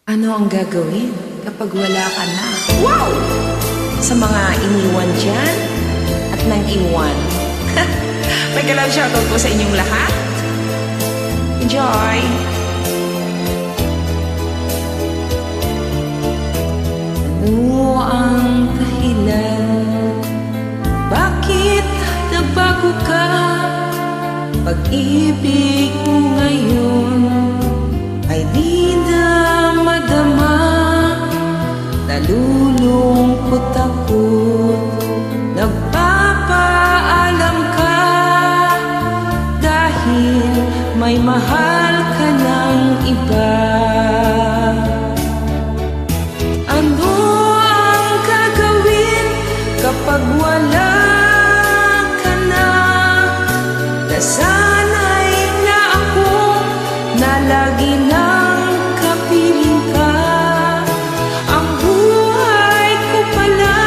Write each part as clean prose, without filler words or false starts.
Ano ang gagawin kapag wala ka na? Wow! Sa mga iniwan dyan at nang-iwan. May galaw shoutout po sa inyong lahat. Enjoy! Ano ang dahilan? Bakit nagbago ka? Pag-ibig mo ngayon ay di na madama. Nalulungkot ako, nagpapaalam ka dahil may mahal ka ng iba. Ano ang gagawin kapag wala ka na? Nasanay na ako na lagi nang kapiling ka. Ang buhay ko pala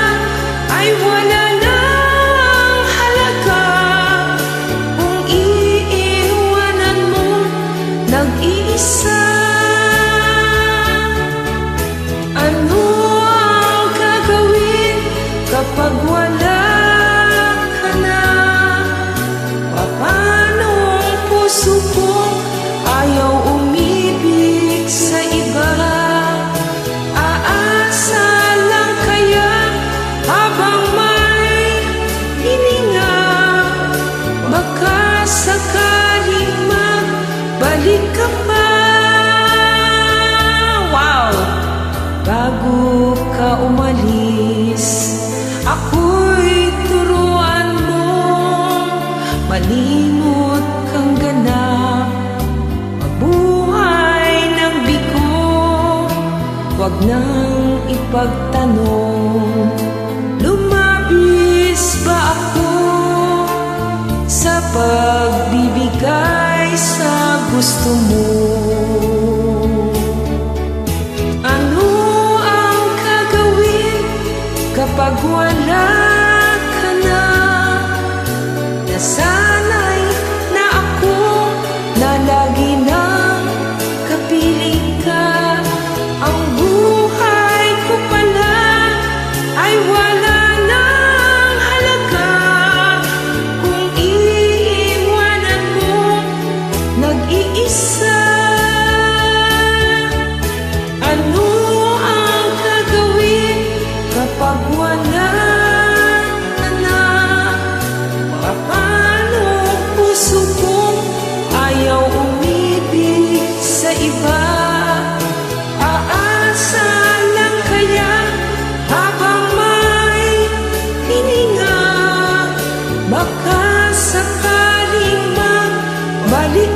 ay wala nang halaga kung iiwanan mo nag-iisa. Ano ang gagawin kapag wala ka na? Paano ang puso ko ayaw umibig sa iba? Aasa lang kaya habang may hininga? Baka sakaling magbalik ka pa. Wow! Bago ka umalis, ako'y turuan mo malimot kang ganap, mabuhay ng biko. Huwag nang ipagtanong, lumabis ba ako sa pagbibigay sa gusto mo? Ano ang gagawin kapag wala ka na? Nasanay na ako na lagi nang kapiling ka. Ang buhay ko pala ay wala nang halaga kung iiwanan mo nag-iisa. Ano ang gagawin kapag wala ka na? Paano puso ko ayaw umibig sa iba? Aasa lang kaya habang may hininga? Baka sakaling magbalik